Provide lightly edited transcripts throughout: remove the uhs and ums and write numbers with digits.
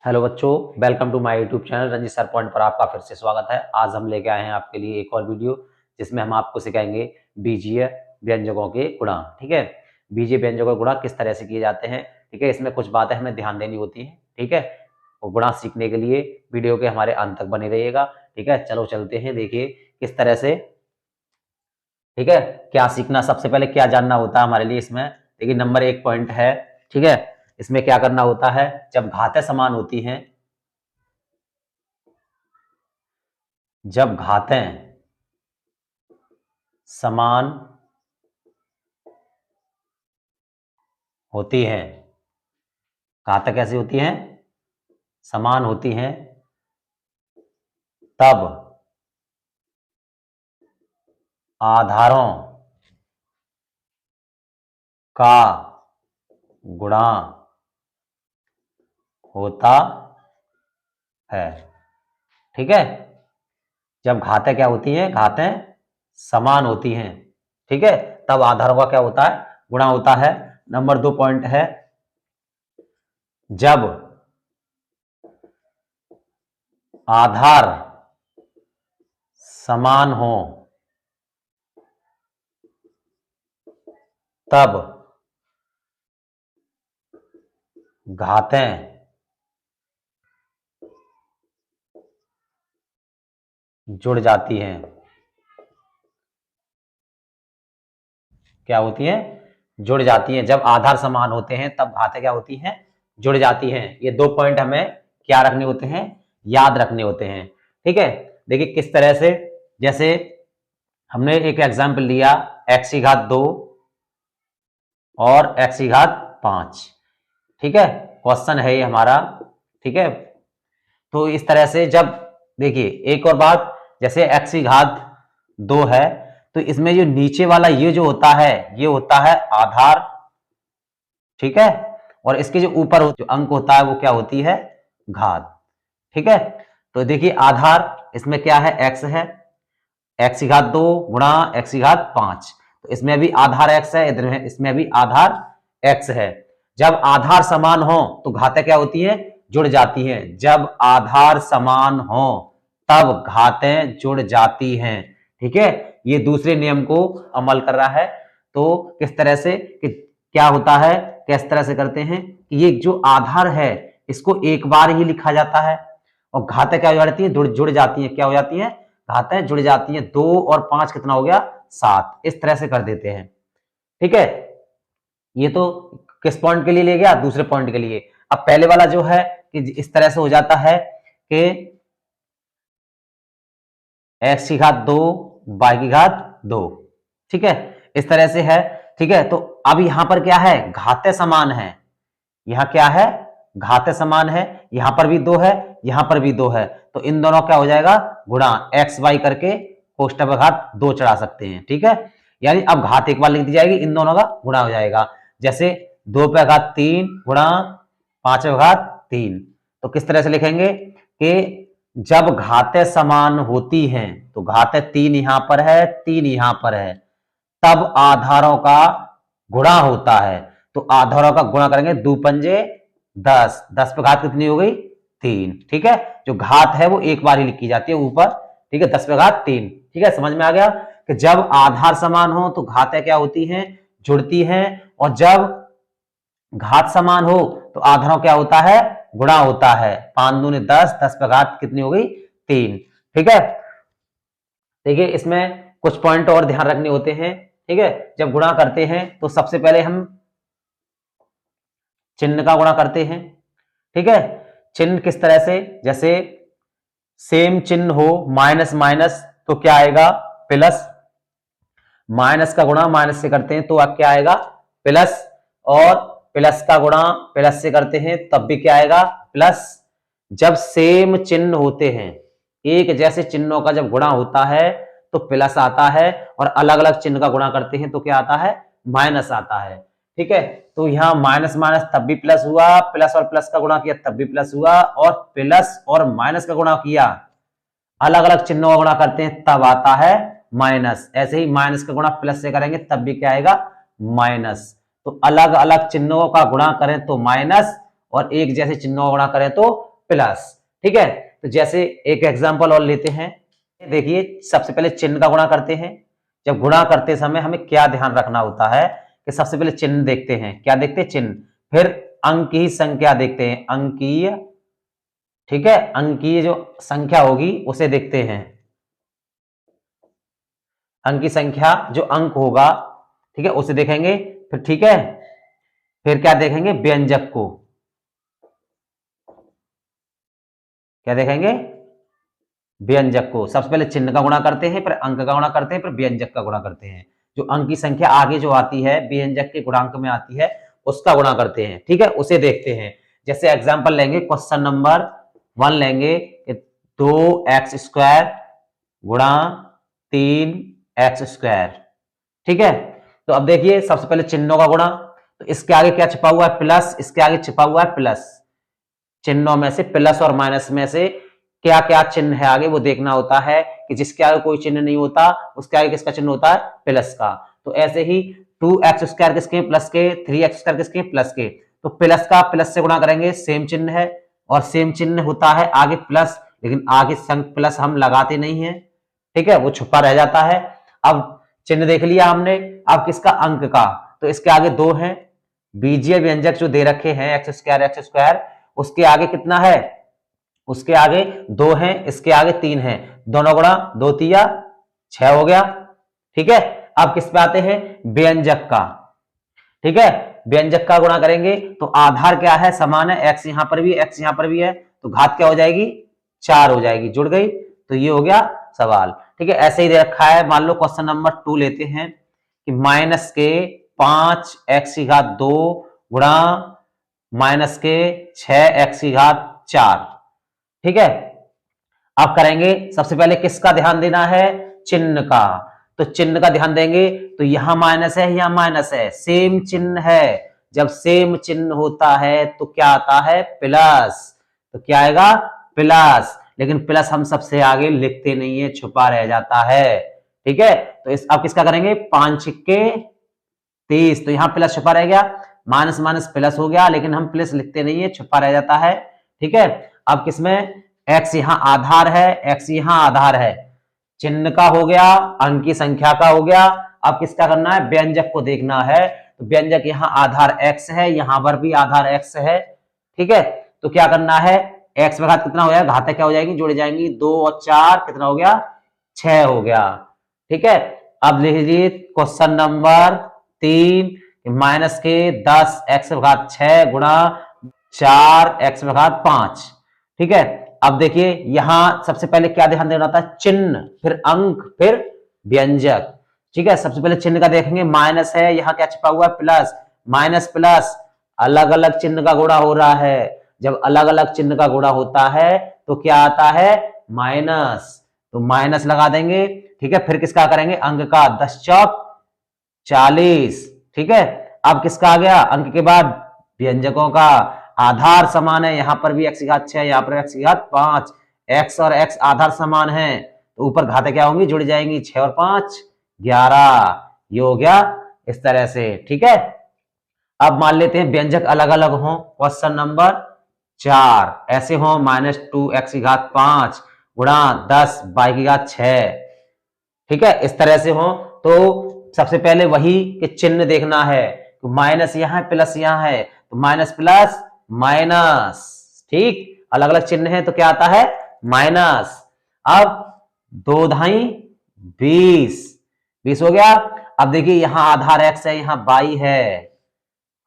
Hello बच्चों, welcome to my YouTube channel Ranjit sir point पर आपका फिर से स्वागत है। आज हम लेके आए हैं आपके लिए एक और वीडियो जिसमें हम आपको सिखाएंगे बीजीय व्यंजकों के गुणा। ठीक है, बीजीय व्यंजकों के गुणा किस तरह से किए जाते हैं। ठीक है, इसमें कुछ बातें हमें ध्यान देनी होती है। ठीक है, और गुणा सीखने के लिए वीडियो के हमारे अंत तक बने रहिएगा। ठीक है, चलो चलते हैं, देखिए किस तरह से। ठीक है, क्या सीखना, सबसे पहले क्या जानना होता है हमारे लिए इसमें। देखिए नंबर 1 पॉइंट है। ठीक है, इसमें क्या करना होता है, जब घातें समान होती हैं, जब घातें समान होती हैं, घातें कैसी होती हैं, समान होती हैं, तब आधारों का गुणा होता है। ठीक है, जब घातें क्या होती हैं, घातें समान होती हैं, ठीक है, तब आधारों का क्या होता है, गुणा होता है। नंबर 2 पॉइंट है, जब आधार समान हो तब घातें जुड़ जाती हैं। क्या होती हैं, जुड़ जाती हैं। जब आधार समान होते हैं तब घातें क्या होती हैं, जुड़ जाती हैं। ये 2 पॉइंट हमें क्या रखने होते हैं, याद रखने होते हैं। ठीक है, देखिए किस तरह से, जैसे हमने एक एग्जाम्पल लिया x की घात 2 और x की घात 5। ठीक है, क्वेश्चन है ये हमारा। ठीक है, तो इस तरह से जब, देखिए एक और बात, जैसे x की घात 2 है तो इसमें जो नीचे वाला ये जो होता है, ये होता है आधार। ठीक है, और इसके जो ऊपर जो अंक होता है वो क्या होती है, घात। ठीक है, तो देखिए आधार इसमें क्या है, x है, x की घात 2 गुणा x की घात 5, तो इसमें भी आधार x है, इधर में इसमें भी आधार x है। जब आधार समान हो तो घातें क्या होती हैं, जुड़ जाती हैं। जब आधार समान हो तब घातें जुड़ जाती हैं। ठीक है, ये दूसरे नियम को अमल कर रहा है। तो किस तरह से कि क्या होता है, किस तरह से करते हैं कि ये जो आधार है इसको एक बार ही लिखा जाता है और घातें क्या हो जाती है, जुड़ जाती हैं। क्या हो जाती हैं, घातें जुड़ जाती हैं। 2 और 5 कितना हो गया, 7। इस तरह से कर देते हैं। ठीक है, ये तो किस पॉइंट के लिए ले गया, दूसरे पॉइंट के लिए। अब पहले वाला जो है कि इस तरह से हो जाता है कि x की घात 2 y की घात 2। ठीक है, इस तरह से है। ठीक है, तो अब यहां पर क्या है, घातें समान है। यहां क्या है, घातें समान है, यहां पर भी 2 है, यहां पर भी 2 है, तो इन दोनों क्या हो जाएगा, गुणा x y करके कोष्टक पर घात 2 चढ़ा सकते हैं। ठीक है, यानी अब घात एक बार लिख दी जाएगी, इन दोनों का गुणा हो जाएगा। जैसे 2 पे घात 3 गुणा 5 पे घात 3, तो किस तरह से लिखेंगे कि जब घातें समान होती हैं, तो घातें 3 यहां पर है, 3 यहां पर है, तब आधारों का गुणा होता है। तो आधारों का गुणा करेंगे, 2 पंजे 10, 10 पे घात कितनी हो गई, 3। ठीक है, जो घात है वो एक बार ही लिखी जाती है ऊपर। ठीक है, 10 पे घात 3। ठीक है, समझ में आ गया कि जब आधार समान हो तो घातें क्या होती हैं, जुड़ती हैं, और जब घात समान हो तो आधारों क्या होता है, गुणा होता है। 5 दूनी 10, 10 पे घात कितनी हो गई, 3। ठीक है, देखिए इसमें कुछ पॉइंट और ध्यान रखने होते हैं। ठीक है, जब गुणा करते हैं तो सबसे पहले हम चिन्ह का गुणा करते हैं। ठीक है, चिन्ह किस तरह से, जैसे सेम चिन्ह हो, माइनस माइनस तो क्या आएगा, प्लस। माइनस का गुणा माइनस से करते हैं तो अब क्या आएगा, प्लस। और प्लस का गुणा प्लस से करते हैं तब भी क्या आएगा, प्लस। जब सेम चिन्ह होते हैं, एक जैसे चिन्हों का जब गुणा होता है तो प्लस आता है, और अलग अलग चिन्ह का गुणा करते हैं तो क्या आता है, माइनस आता है। ठीक है, तो यहां माइनस माइनस तब भी प्लस हुआ, प्लस और प्लस का गुणा किया तब भी प्लस हुआ, और प्लस और माइनस का गुणा किया, अलग अलग चिन्हों का गुणा करते हैं तब आता है माइनस। ऐसे ही माइनस का गुणा प्लस से करेंगे तब भी क्या आएगा, माइनस। तो अलग अलग चिन्हों का गुणा करें तो माइनस, और एक जैसे चिन्हों का गुणा करें तो प्लस। ठीक है, तो जैसे एक एग्जांपल और लेते हैं। देखिए सबसे पहले चिन्ह का गुणा करते हैं। जब गुणा करते समय हमें क्या ध्यान रखना होता है कि सबसे पहले चिन्ह देखते हैं। क्या देखते हैं? चिन्ह। फिर अंक की संख्या देखते हैं, अंकीय। ठीक है, अंकीय जो संख्या होगी उसे देखते हैं, अंक की संख्या जो अंक होगा, ठीक है, उसे देखेंगे। फिर ठीक है, फिर क्या देखेंगे? व्यंजक को। क्या देखेंगे? व्यंजक को। सबसे पहले चिन्ह का गुणा करते हैं, फिर अंक का गुणा करते हैं, फिर व्यंजक का गुणा करते हैं। जो अंक की संख्या आगे जो आती है व्यंजक के गुणांक में आती है उसका गुणा करते हैं। ठीक है, उसे देखते हैं। जैसे एग्जांपल लेंगे, क्वेश्चन नंबर 1 लेंगे, 2x² गुणा 3x²। ठीक है, तो अब देखिए सबसे पहले चिन्हों का गुणा, तो इसके आगे क्या छिपा हुआ है? प्लस। इसके आगे छिपा हुआ है प्लस। चिन्हों में से प्लस और माइनस में से क्या क्या चिन्ह है आगे वो देखना होता है कि जिसके आगे कोई चिन्ह नहीं होता उसके आगे किसका चिन्ह होता है? प्लस का। तो ऐसे ही 2x² किसके? प्लस के। 3x² किसके? प्लस के। तो प्लस का प्लस से गुणा करेंगे, सेम चिन्ह है, और सेम चिन्ह होता है आगे प्लस, लेकिन आगे संग प्लस हम लगाते नहीं है। ठीक है, वो छुपा रह जाता है। अब चिन्ह देख लिया हमने, अब किसका? अंक का। तो इसके आगे 2 हैं, बीजीय व्यंजक जो दे रखे हैं x², उसके आगे कितना है? उसके आगे 2 हैं, इसके आगे 3 हैं, दोनों गुणा 2 तिया 6 हो गया। ठीक है, अब किस पे आते हैं? व्यंजक का। ठीक है, व्यंजक का गुणा करेंगे तो आधार क्या है? समान है, x यहां पर भी x यहां पर भी है, तो घात क्या हो जाएगी? 4 हो जाएगी, जुड़ गई। तो ये हो गया सवाल। ठीक है, ऐसे ही दे रखा है। मान लो क्वेश्चन नंबर 2 लेते हैं कि माइनस के 5x² गुणा माइनस के 6x4। ठीक है, अब करेंगे सबसे पहले किसका ध्यान देना है? चिन्ह का। तो चिन्ह का ध्यान देंगे तो यहां माइनस है, यहां माइनस है, सेम चिन्ह है। जब सेम चिन्ह होता है तो क्या आता है? प्लस। तो क्या आएगा? प्लस। लेकिन प्लस हम सबसे आगे लिखते नहीं है, छुपा रह जाता है। ठीक है, तो इस अब किसका करेंगे? 5 के 30, तो यहां प्लस छुपा रह गया, माइनस माइनस प्लस हो गया, लेकिन हम प्लस लिखते नहीं है, छुपा रह जाता है। ठीक है, अब किसमें? x यहां आधार है, x यहां आधार है, चिन्ह का हो गया, अंक की संख्या का हो गया। अब किसका करना है? व्यंजक को देखना है। तो व्यंजक यहां आधार x है, यहां पर भी आधार x है। ठीक है, तो क्या करना है? x में घात कितना हो जाएगा? घातें क्या हो जाएंगी? जुड़ जाएंगी, 2 और 4 कितना हो गया? 6 हो गया। ठीक है, अब लिख लीजिए क्वेश्चन नंबर 3, माइनस के 10x6 गुणा 4x5। ठीक है, अब देखिए यहां सबसे पहले क्या ध्यान देना था? चिन्ह, फिर अंक, फिर व्यंजक। ठीक है, सबसे पहले चिन्ह का देखेंगे, माइनस है, यहां क्या छिपा हुआ है? प्लस। माइनस प्लस अलग अलग चिन्ह का गुणा हो रहा है। जब अलग अलग चिन्ह का गुणा होता है तो क्या आता है? माइनस। तो माइनस लगा देंगे। ठीक है, फिर किसका करेंगे? अंक का। 10 चौक 40। ठीक है, अब किसका आ गया? अंक के बाद व्यंजकों का। आधार समान है, यहां पर भी x6, यहां पर x5, x और x आधार समान है, तो ऊपर घातें क्या होंगी? जुड़ जाएंगी, 6 और 5 11। ये हो गया इस तरह से। ठीक है, अब मान लेते हैं व्यंजक अलग अलग हो। क्वेश्चन नंबर 4 ऐसे हो, -2x5 गुणा 10y6। ठीक है, इस तरह से हो। तो सबसे पहले वही कि चिन्ह देखना है, तो माइनस यहां है, प्लस यहां है, तो माइनस प्लस माइनस। ठीक, अलग अलग चिन्ह है तो क्या आता है? माइनस। अब 2 धाई 20 हो गया। अब देखिए यहां आधार x है, यहां y है,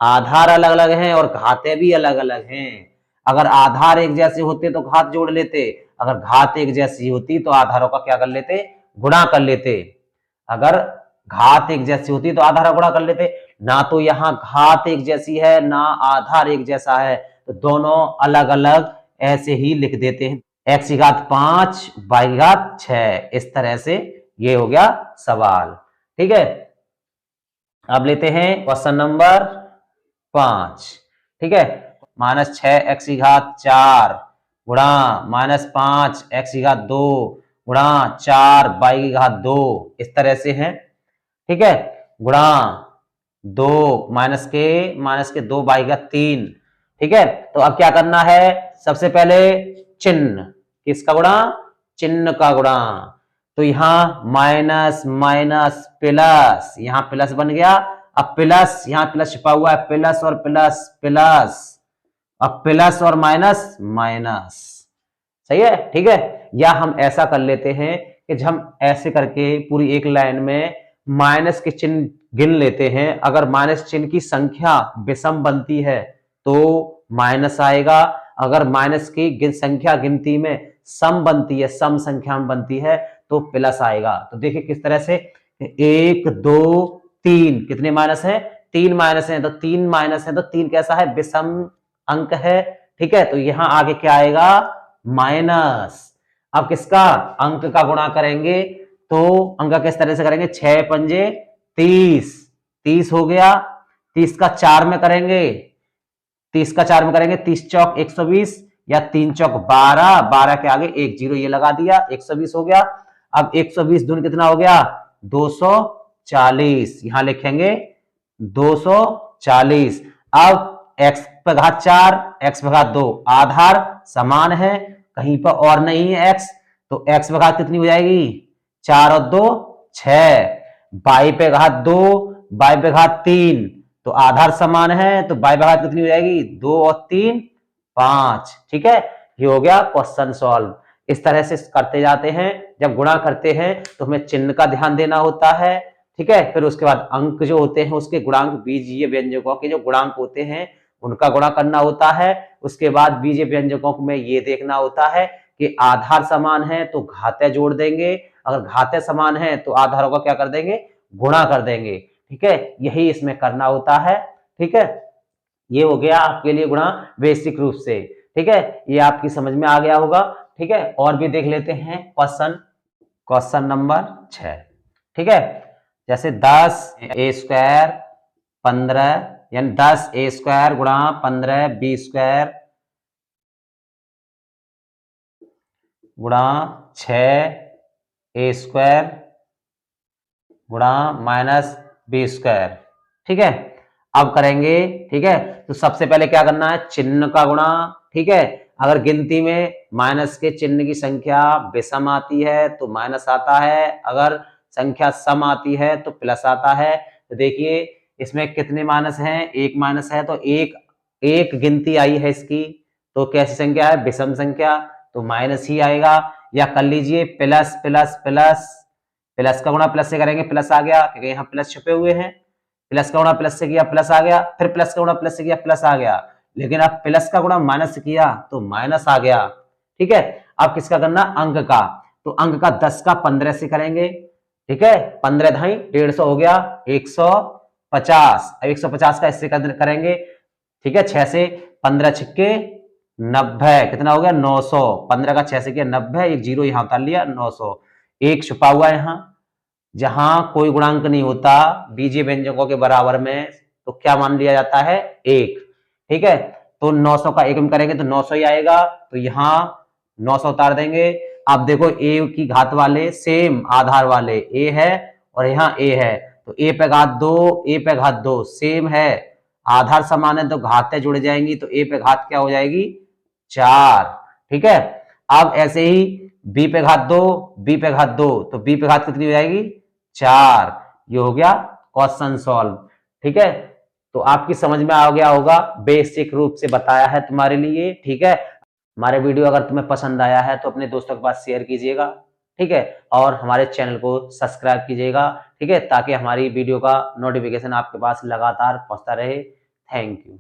आधार अलग अलग हैं और घातें भी अलग अलग हैं। अगर आधार एक जैसे होते तो घात जोड़ लेते, अगर घात एक जैसी होती तो आधारों का क्या कर लेते? गुणा कर लेते। अगर घात एक जैसी होती तो आधार गुणा कर लेते। ना तो यहां घात एक जैसी है, ना आधार एक जैसा है, तो दोनों अलग अलग ऐसे ही लिख देते हैं, x5 y6। इस तरह से ये हो गया सवाल। ठीक है, अब लेते हैं क्वेश्चन नंबर 5। ठीक है, -6x4 गुणा -5x2 गुणा 4y2 इस तरह से है। ठीक है, गुणा 2 -के 2y3। ठीक है, तो अब क्या करना है? सबसे पहले चिन्ह, किसका गुणा, चिन्ह का गुणा। तो यहां माइनस माइनस प्लस, यहां प्लस बन गया। अब प्लस, यहां प्लस छिपा हुआ है, प्लस और प्लस प्लस, अब प्लस और माइनस माइनस। सही है, ठीक है। या हम ऐसा कर लेते हैं कि जब हम ऐसे करके पूरी एक लाइन में माइनस के चिन्ह गिन लेते हैं, अगर माइनस चिन्ह की संख्या विषम बनती है तो माइनस आएगा, अगर माइनस की संख्या गिनती में सम बनती है, सम संख्या में बनती है तो प्लस आएगा। तो देखिए किस तरह से, 1 2 3, कितने माइनस है, 3 माइनस है, तो 3 माइनस है तो 3 कैसा है, विषम अंक है, ठीक है। तो यहां आगे क्या आएगा, माइनस। अब किसका, अंक का गुणा करेंगे, तो अंक किस तरह से करेंगे, 6 पंजे 30, 30 हो गया। 30 का 4 में करेंगे, 30 का 4 में करेंगे, 30 चौक 120 या 3 चौक 12, 12 के आगे 1 0 ये लगा दिया, 120 हो गया। अब 120 दूनी कितना हो गया, 240, यहां लिखेंगे 240। अब x पे घात 4, x पे घात 2, आधार समान है, कहीं पर और नहीं है x, तो x पे घात कितनी हो जाएगी, 4 और 2 6, y पे घात 2, y पे घात 3, तो आधार समान है, तो y पे घात कितनी हो जाएगी, 2 और 3 5, ठीक है। ये हो गया क्वेश्चन सॉल्व। इस तरह से करते जाते हैं। जब गुणा करते हैं तो हमें चिन्ह का ध्यान देना होता है, ठीक है। फिर उसके बाद अंक जो होते हैं उसके गुणांक, बीजीय व्यंजकों के जो गुणांक होते हैं उनका गुणा करना होता है। उसके बाद बीजीय व्यंजकों में ये देखना होता है कि आधार समान है तो घाते जोड़ देंगे, अगर घाते समान है तो आधारों का क्या कर देंगे, गुणा कर देंगे, ठीक है। यही इसमें करना होता है, ठीक है। ये हो गया आपके लिए गुणा बेसिक रूप से, ठीक है। ये आपकी समझ में आ गया होगा, ठीक है। और भी देख लेते हैं क्वेश्चन नंबर 6, ठीक है। जैसे 10 a स्क्वायर 15, यानी 10 a स्क्वायर गुणा 15 b स्क्वायर गुणा 6 a स्क्वायर गुणा माइनस b स्क्वायर, ठीक है। अब करेंगे, ठीक है। तो सबसे पहले क्या करना है, चिन्ह का गुणा, ठीक है। अगर गिनती में माइनस के चिन्ह की संख्या विषम आती है तो माइनस आता है, अगर संख्या सम आती है तो प्लस आता है। तो देखिए इसमें कितने माइनस हैं, एक माइनस है, तो एक गिनती आई है इसकी, तो कैसी संख्या है, विषम संख्या, तो माइनस ही आएगा। या कर लीजिए प्लस प्लस प्लस, प्लस का गुणा प्लस से करेंगे, प्लस आ गया क्योंकि यहाँ प्लस छुपे हुए हैं, प्लस का गुणा प्लस से किया प्लस आ गया, फिर प्लस का गुणा प्लस से किया प्लस आ गया, लेकिन अब प्लस का गुणा माइनस से किया तो माइनस आ गया, ठीक है। अब किसका करना, अंक का, तो अंक का 10 का 15 से करेंगे, ठीक है। 15 ढाई 150 हो गया, 150, अब 150 का इससे करेंगे, ठीक है। 6 से 15 छिक्के 90, कितना हो गया 900, 15 का 6 से किया 90, एक जीरो यहां उतार लिया 900, एक छुपा हुआ है यहां, जहां कोई गुणांक नहीं होता बीजीय व्यंजकों के बराबर में तो क्या मान लिया जाता है, 1, ठीक है। तो 900 का 1 में करेंगे तो 900 ही आएगा, तो यहां 900 उतार देंगे। आप देखो ए की घात वाले सेम आधार वाले ए है और यहाँ ए है, तो ए पे घात 2, ए पे घात 2 सेम है, आधार समान है तो घातें जुड़ जाएंगी, तो ए पे घात क्या हो जाएगी 4, ठीक है। अब ऐसे ही बी पे घात 2, बी पे घात 2, तो बी पे घात कितनी हो जाएगी 4। ये हो गया क्वेश्चन सॉल्व, ठीक है। तो आपकी समझ में आ गया होगा, बेसिक रूप से बताया है तुम्हारे लिए, ठीक है। हमारे वीडियो अगर तुम्हें पसंद आया है तो अपने दोस्तों के पास शेयर कीजिएगा, ठीक है। और हमारे चैनल को सब्सक्राइब कीजिएगा, ठीक है, ताकि हमारी वीडियो का नोटिफिकेशन आपके पास लगातार पहुंचता रहे। Thank you.